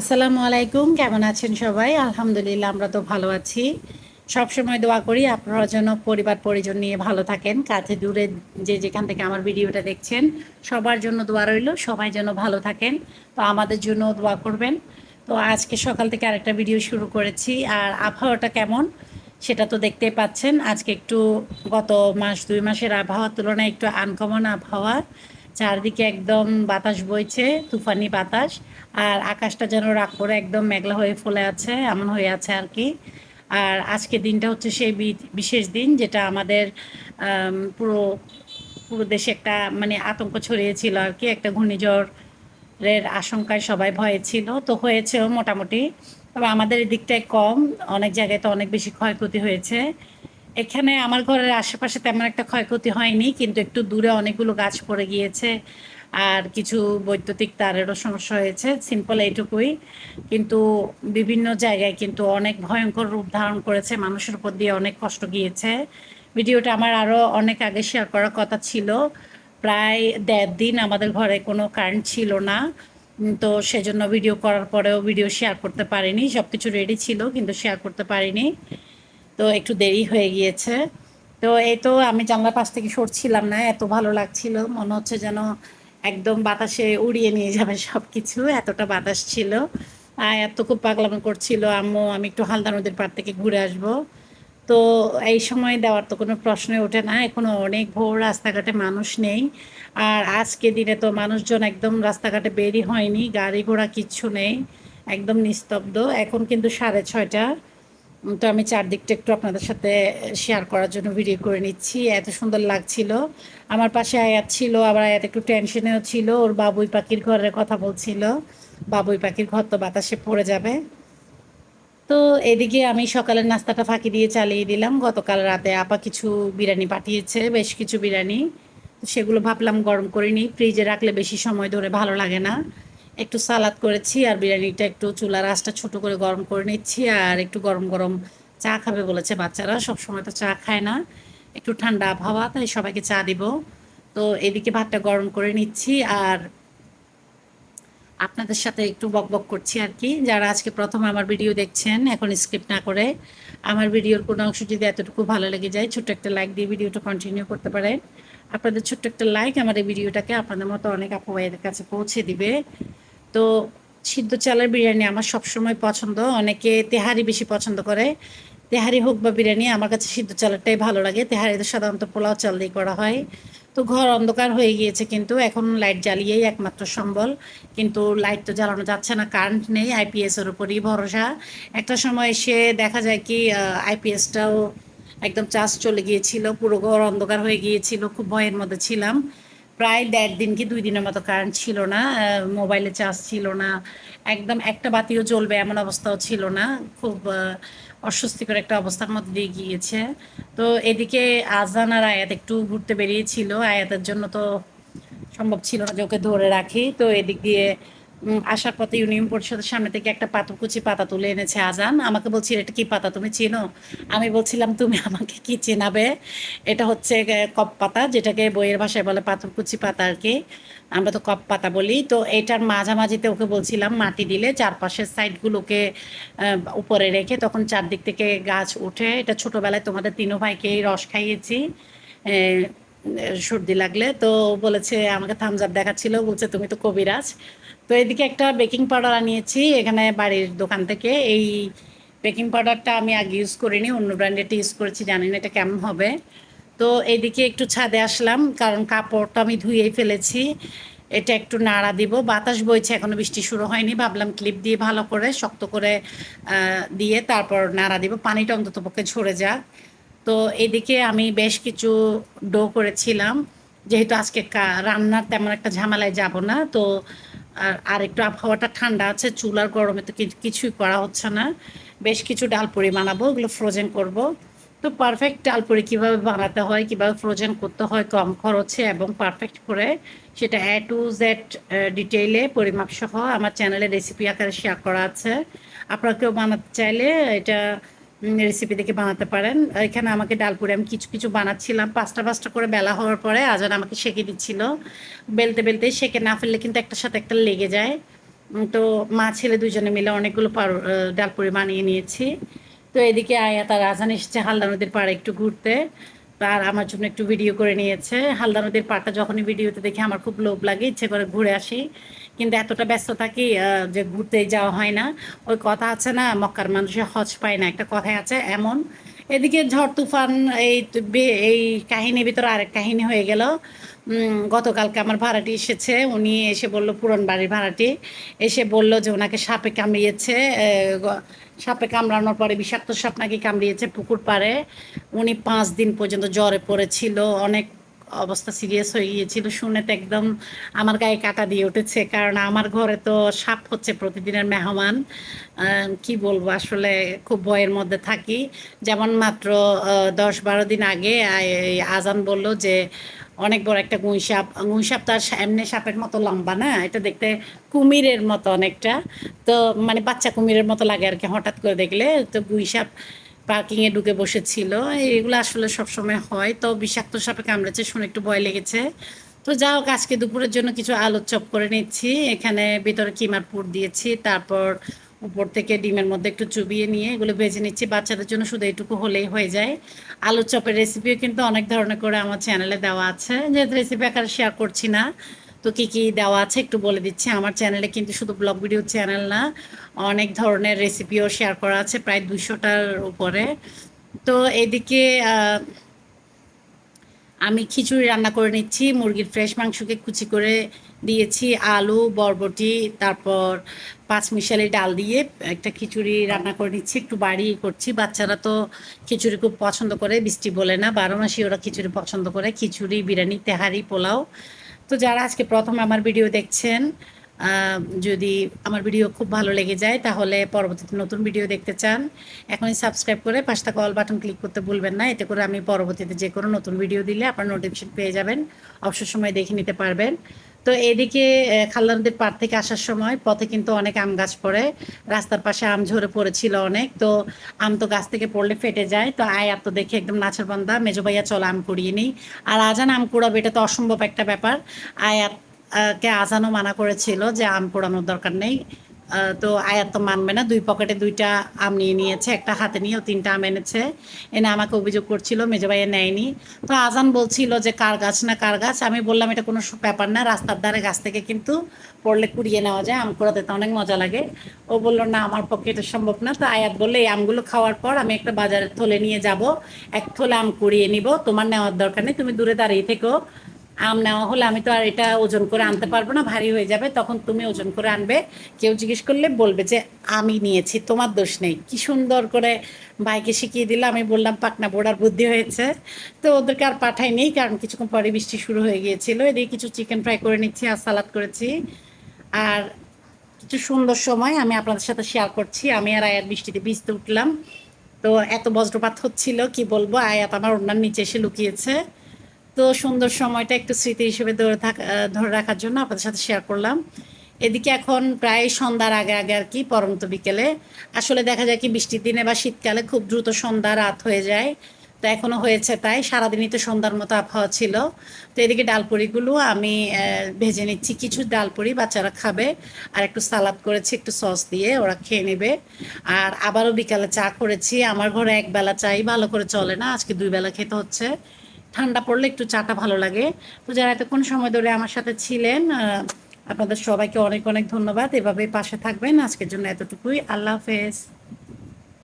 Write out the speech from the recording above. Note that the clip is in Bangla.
আসসালামু আলাইকুম, কেমন আছেন সবাই? আলহামদুলিল্লাহ, আমরা তো ভালো আছি। সবসময় দোয়া করি আপনারা যেন পরিবার পরিজন নিয়ে ভালো থাকেন। কাছে দূরে যে যেখান থেকে আমার ভিডিওটা দেখছেন, সবার জন্য দোয়া রইল, সবাই যেন ভালো থাকেন। তো আমাদের জন্য দোয়া করবেন। তো আজকে সকাল থেকে আরেকটা ভিডিও শুরু করেছি। আর আবহাওয়াটা কেমন সেটা তো দেখতেই পাচ্ছেন। আজকে একটু গত মাস 2 মাসের আবহাওয়ার তুলনায় একটু আনকমন আবহাওয়া। চারদিকে একদম বাতাস বইছে, তুফানি বাতাস। আর আকাশটা যেন রাগ করে একদম মেঘলা হয়ে ফুলে আছে, এমন হয়ে আছে আর কি। আর আজকে দিনটা হচ্ছে সেই বিশেষ দিন যেটা আমাদের পুরো পুরো দেশে একটা মানে আতঙ্ক ছড়িয়েছিল আর কি। একটা ঘূর্ণিঝড়ের আশঙ্কায় সবাই ভয়ে ছিল, তো হয়েছেও মোটামুটি। তবে আমাদের এদিকটায় কম, অনেক জায়গায় তো অনেক বেশি ক্ষয়ক্ষতি হয়েছে। এখানে আমার ঘরের আশেপাশে তেমন একটা ক্ষয়ক্ষতি হয়নি, কিন্তু একটু দূরে অনেকগুলো গাছ পড়ে গিয়েছে। আর কিছু বৈদ্যুতিক তারেরও সমস্যা হয়েছে, সিম্পল এইটুকুই। কিন্তু বিভিন্ন জায়গায় কিন্তু অনেক ভয়ঙ্কর রূপ ধারণ করেছে, মানুষের উপর দিয়ে অনেক কষ্ট গিয়েছে। ভিডিওটা আমার আরও অনেক আগে শেয়ার করার কথা ছিল। প্রায় 1.5 দিন আমাদের ঘরে কোনো কারেন্ট ছিল না। তো সেজন্য ভিডিও করার পরেও ভিডিও শেয়ার করতে পারিনি। সব কিছু রেডি ছিল কিন্তু শেয়ার করতে পারিনি। তো একটু দেরি হয়ে গিয়েছে। তো এই তো আমি জানলার পাশ থেকে সরছিলাম না, এত ভালো লাগছিল, মনে হচ্ছে যেন একদম বাতাসে উড়িয়ে নিয়ে যাবে সব কিছু, এতটা বাতাস ছিল। আর এত খুব পাগলামো করছিল আম্মু, আমি একটু হালদা নদীর পাড় থেকে ঘুরে আসব। তো এই সময় দেওয়ার তো কোনো প্রশ্নই ওঠে না, এখনো অনেক ভোর, রাস্তাঘাটে মানুষ নেই। আর আজকে দিনে তো মানুষজন একদম রাস্তাঘাটে বেরই হয়নি, গাড়ি ঘোড়া কিচ্ছু নেই, একদম নিস্তব্ধ। এখন কিন্তু 6:30। তো আমি চারদিকটা একটু আপনাদের সাথে শেয়ার করার জন্য ভিডিও করে নিচ্ছি। এত সুন্দর লাগছিল। আমার পাশে আয়াত ছিল, আবার আয়াত একটু টেনশনেও ছিল, ওর বাবুই পাখির ঘরের কথা বলছিল। বাবুই পাখির ঘর তো বাতাসে পড়ে যাবে। তো এদিকে আমি সকালের নাস্তাটা ফাঁকি দিয়ে চালিয়ে দিলাম। গতকাল রাতে আপা কিছু বিরিয়ানি পাঠিয়েছে, বেশ কিছু বিরিয়ানি। তো সেগুলো ভাবলাম গরম করে নিই, ফ্রিজে রাখলে বেশি সময় ধরে ভালো লাগে না। একটু সালাদ করেছি আর বিরিয়ানিটা একটু চুলার আঁচটা ছোট করে গরম করে নিচ্ছি। আর একটু গরম গরম চা খাবে বলেছে বাচ্চারা, সব সময় তো চা খায় না। একটু ঠান্ডা আবহাওয়া, তাই সবাইকে চা দিব। তো এদিকে ভাতটা গরম করে নিচ্ছি আর আপনাদের সাথে একটু বকবক করছি আর কি। যারা আজকে প্রথম আমার ভিডিও দেখছেন, এখন স্কিপ না করে আমার ভিডিওর কোনো অংশ যদি এতটুকু ভালো লেগে যায়, ছোট্ট একটা লাইক দিয়ে ভিডিওটা কন্টিনিউ করতে পারেন। আপনাদের ছোট্ট একটা লাইক আমার এই ভিডিওটাকে আপনাদের মতো অনেক আপু ভাইয়ের কাছে পৌঁছে দিবে। তো সিদ্ধ চালের বিরিয়ানি আমার সবসময় পছন্দ, অনেকে তেহারি বেশি পছন্দ করে। তেহারি হোক বা বিরিয়ানি, আমার কাছে সিদ্ধ চালেরটাই ভালো লাগে। তেহারি তো সাধারণত পোলাও চাল দিয়ে করা হয়। তো ঘর অন্ধকার হয়ে গিয়েছে, কিন্তু এখন লাইট জ্বালিয়েই একমাত্র সম্বল। কিন্তু লাইট তো জ্বালানো যাচ্ছে না, কারেন্ট নেই, আইপিএসের উপরই ভরসা। একটা সময় এসে দেখা যায় কি আইপিএসটাও একদম চার্জ চলে গিয়েছিল, পুরো ঘর অন্ধকার হয়ে গিয়েছিল, খুব ভয়ের মধ্যে ছিলাম। প্রায় 1.5 দিন কি 2 দিনের মতো কারেন্ট ছিল না, মোবাইলে চার্জ ছিল না, একদম একটা বাতিও জ্বলবে এমন অবস্থাও ছিল না। খুব অস্বস্তিকর একটা অবস্থার মধ্যে দিয়ে গিয়েছে। তো এদিকে আজান আর আয়াত একটু ঘুরতে বেরিয়েছিল, আয়াতের জন্য তো সম্ভব ছিল না যে ওকে ধরে রাখি। তো এদিক দিয়ে আসার পথে ইউনিয়ন পরিষদের সামনে থেকে একটা পাথরকুচি পাতা তুলে এনেছে আজান, আমাকে বলছিল এটা কি পাতা তুমি চেনো? আমি বলছিলাম তুমি আমাকে কি চেনাবে, এটা হচ্ছে কপ পাতা, যেটাকে বইয়ের ভাষায় বলে পাথরকুচি পাতা আর কি। আমরা তো কপ পাতা বলি। তো এটার মাঝামাঝিতে ওকে বলছিলাম মাটি দিলে চারপাশের সাইডগুলোকে উপরে রেখে তখন চারদিক থেকে গাছ উঠে। এটা ছোটোবেলায় তোমাদের তিনো ভাইকেই রস খাইয়েছি সর্দি লাগলে। তো বলেছে, আমাকে থামস আপ দেখাচ্ছিল, বলছে তুমি তো কবিরাজ। তো এদিকে একটা বেকিং পাউডার আনিয়েছি এখানে বাড়ির দোকান থেকে। এই বেকিং পাউডারটা আমি আগে ইউজ করিনি, অন্য ব্র্যান্ডেরটা ইউজ করেছি, জানি না এটা কেমন হবে। তো এদিকে একটু ছাদে আসলাম, কারণ কাপড়টা আমি ধুয়েই ফেলেছি। এটা একটু নাড়া দিব, বাতাস বইছে, এখনো বৃষ্টি শুরু হয়নি, ভাবলাম ক্লিপ দিয়ে ভালো করে শক্ত করে দিয়ে তারপর নাড়া দিব, পানিটা অন্তত পক্ষে ঝরে যাক। তো এদিকে আমি বেশ কিছু ডো করেছিলাম, যেহেতু আজকে রান্নার তেমন একটা ঝামেলায় যাব না। তো আর একটু আবহাওয়াটা ঠান্ডা আছে, চুলার গরমে তো কিছুই করা হচ্ছে না। বেশ কিছু ডালপুরি বানাবো, ওগুলো ফ্রোজেন করব। তো পারফেক্ট ডালপুরি কীভাবে বানাতে হয়, কীভাবে ফ্রোজেন করতে হয় কম খরচে এবং পারফেক্ট করে, সেটা A to Z ডিটেইলে পরিমাপ সহ আমার চ্যানেলে রেসিপি আকারে শেয়ার করা আছে। আপনারা কেউ বানাতে চাইলে এটা রেসিপি দেখে বানাতে পারেন। এখানে আমাকে ডালপুরি আমি কিছু কিছু বানাচ্ছিলাম, পাঁচটা পাঁচটা করে বেলা হওয়ার পরে আজান আমাকে সেঁকে দিচ্ছিল। বেলতে বেলতে সেঁকে না ফেললে কিন্তু একটার সাথে একটা লেগে যায়। তো মা ছেলে দুজনে মিলে অনেকগুলো ডালপুরি বানিয়ে নিয়েছি। তো এদিকে আয়া তার আজান এসেছে হালদা নদীর পাড়ে একটু ঘুরতে, আর আমার জন্য একটু ভিডিও করে নিয়েছে। হালদা নদীর পাড়টা যখনই ভিডিওতে দেখি আমার খুব লোভ লাগে, ইচ্ছে করে ঘুরে আসি, কিন্তু এতটা ব্যস্ত থাকি যে ঘুরতেই যাওয়া হয় না। ওই কথা আছে না, মক্কার মানুষের হজ পায় না, একটা কথাই আছে এমন। এদিকে ঝড় তুফান, এই কাহিনীর ভিতরে আরেক কাহিনী হয়ে গেল। গতকালকে আমার ভাড়াটি এসেছে, উনি এসে বলল, পুরন বাড়ির ভাড়াটি এসে বলল যে ওনাকে সাপে কামড়িয়েছে। সাপে কামড়ানোর পরে বিষাক্ত সাপ নাকি কামড়িয়েছে পুকুর পাড়ে। উনি 5 দিন পর্যন্ত জ্বরে পড়েছিল, অনেক অবস্থা সিরিয়াস হয়ে গিয়েছিল। শুনে তো একদম আমার গায়ে কাঁটা দিয়ে উঠেছে, কারণ আমার ঘরে তো সাপ হচ্ছে প্রতিদিনের মেহমান। কি বলবো, আসলে খুব ভয়ের মধ্যে থাকি। যেমন মাত্র 10-12 দিন আগে এই আজান বলল যে অনেক বড় একটা গুঁই সাপ। গুঁই সাপ তো আর এমনি সাপের মতো লম্বা না, এটা দেখতে কুমিরের মতো অনেকটা। তো মানে বাচ্চা কুমিরের মতো লাগে আর কি হঠাৎ করে দেখলে। তো গুঁই সাপ পার্কিংয়ে ঢুকে বসেছিল। এগুলো আসলে সবসময় হয়, তো বিষাক্ত সাপে কামড়েছে শুনে একটু ভয় লেগেছে। তো যা হোক, আজকে দুপুরের জন্য কিছু আলুর চপ করে নিচ্ছি। এখানে ভিতরে কিমার পুর দিয়েছি, তারপর উপর থেকে ডিমের মধ্যে একটু চুবিয়ে নিয়ে এগুলো ভেজে নিচ্ছি। বাচ্চাদের জন্য শুধু এইটুকু হলেই হয়ে যায়। আলুর চপের রেসিপিও কিন্তু অনেক ধরনের করে আমার চ্যানেলে দেওয়া আছে, যেহেতু রেসিপি আকারে শেয়ার করছি না, তো কী কী দেওয়া আছে একটু বলে দিচ্ছি। আমার চ্যানেলে কিন্তু শুধু ব্লগ ভিডিও চ্যানেল না, অনেক ধরনের রেসিপিও শেয়ার করা আছে, প্রায় 200টার উপরে। তো এদিকে আমি খিচুড়ি রান্না করে নিচ্ছি। মুরগির ফ্রেশ মাংসকে কুচি করে দিয়েছি, আলু, বরবটি, তারপর পাঁচমিশালি ডাল দিয়ে একটা খিচুড়ি রান্না করে নিচ্ছি। একটু বাড়িয়ে করছি, বাচ্চারা তো খিচুড়ি খুব পছন্দ করে, বৃষ্টি বলে না, 12 মাসই ওরা খিচুড়ি পছন্দ করে, খিচুড়ি, বিরিয়ানি, তেহারি, পোলাও। তো যারা আজকে প্রথম আমার ভিডিও দেখছেন, যদি আমার ভিডিও খুব ভালো লেগে যায় তাহলে পরবর্তীতে নতুন ভিডিও দেখতে চান, এখনই সাবস্ক্রাইব করে পাশে থাকা অল বাটন ক্লিক করতে ভুলবেন না। এতে করে আমি পরবর্তীতে যে কোনো নতুন ভিডিও দিলে আপনার নোটিফিকেশন পেয়ে যাবেন, অবসর সময় দেখে নিতে পারবেন। তো এদিকে খালদা নদীর পাড় থেকে আসার সময় পথে কিন্তু অনেক আম গাছ পড়ে, রাস্তার পাশে আম ঝরে পড়েছিল অনেক। তো আম তো গাছ থেকে পড়লে ফেটে যায়, তো আয়াত তো দেখে একদম নাছের বান্দা, মেজো ভাইয়া চল আম কুড়িয়ে নিই। আর আজান আম কুড়াবে, এটা তো অসম্ভব একটা ব্যাপার। আয়াত কে আজানও মানা করেছিল যে আম পোড়ানোর দরকার নেই। তো আয়াত তো মানবে না, 2 পকেটে 2টা আম নিয়ে নিয়েছে, একটা হাতে নিয়েও 3টা আম এনেছে। এনে আমাকে অভিযোগ করছিল মেজো ভাইয়া নেয়নি। তো আজান বলছিল যে কার গাছ না কার গাছ, আমি বললাম এটা কোনো ব্যাপার না, রাস্তার ধারে গাছ থেকে কিন্তু পড়লে কুড়িয়ে নেওয়া যায়, আম কুড়াতে তো অনেক মজা লাগে। ও বললো না আমার পক্ষে এটা সম্ভব না। তো আয়াত বললে এই আমগুলো খাওয়ার পর আমি একটা বাজারের থলে নিয়ে যাব, এক থলে আম কুড়িয়ে নিব, তোমার নেওয়ার দরকার নেই, তুমি দূরে দাঁড়িয়ে থেকো। আম নেওয়া হলে আমি তো আর এটা ওজন করে আনতে পারবো না, ভারী হয়ে যাবে, তখন তুমি ওজন করে আনবে। কেউ জিজ্ঞেস করলে বলবে যে আমি নিয়েছি, তোমার দোষ নেই। কি সুন্দর করে ভাইকে শিখিয়ে দিলাম। আমি বললাম পাকনা বোড়ার বুদ্ধি হয়েছে। তো ওদেরকে আর পাঠাইনি, কারণ কিছুক্ষণ পরে বৃষ্টি শুরু হয়ে গিয়েছিল। এদিকে কিছু চিকেন ফ্রাই করে নিচ্ছি আর সালাদ করেছি। আর কিছু সুন্দর সময় আমি আপনাদের সাথে শেয়ার করছি। আমি আর আয়াত বৃষ্টিতে ভিজতে উঠলাম। তো এত বজ্রপাত হচ্ছিল কি বলবো, আয়াত আমার ওনার নিচে এসে লুকিয়েছে। তো সুন্দর সময়টা একটু স্মৃতি হিসেবে ধরে রাখার জন্য আপনাদের সাথে শেয়ার করলাম। এদিকে এখন প্রায় সন্ধ্যার আগে আগে আর কি, পরন্ত বিকেলে। আসলে দেখা যায় কি বৃষ্টির দিনে বা শীতকালে খুব দ্রুত সন্ধ্যা রাত হয়ে যায়। তো এখনো হয়েছে তাই, সারাদিনই তো সন্ধ্যার মতো আবহাওয়া ছিল। তো এদিকে ডালপুরিগুলো আমি ভেজে নিচ্ছি, কিছু ডালপুরি বাচ্চারা খাবে, আর একটু সালাদ করেছি একটু সস দিয়ে, ওরা খেয়ে নেবে। আর আবারও বিকালে চা করেছি। আমার ঘরে একবেলা চাই ভালো করে চলে না, আজকে 2 বেলা খেতে হচ্ছে। ঠান্ডা পড়লে একটু চাটা ভালো লাগে। তো যারা এতক্ষণ সময় ধরে আমার সাথে ছিলেন, আপনাদের সবাইকে অনেক অনেক ধন্যবাদ। এভাবেই পাশে থাকবেন। আজকের জন্য এতটুকুই, আল্লাহ হাফেজ।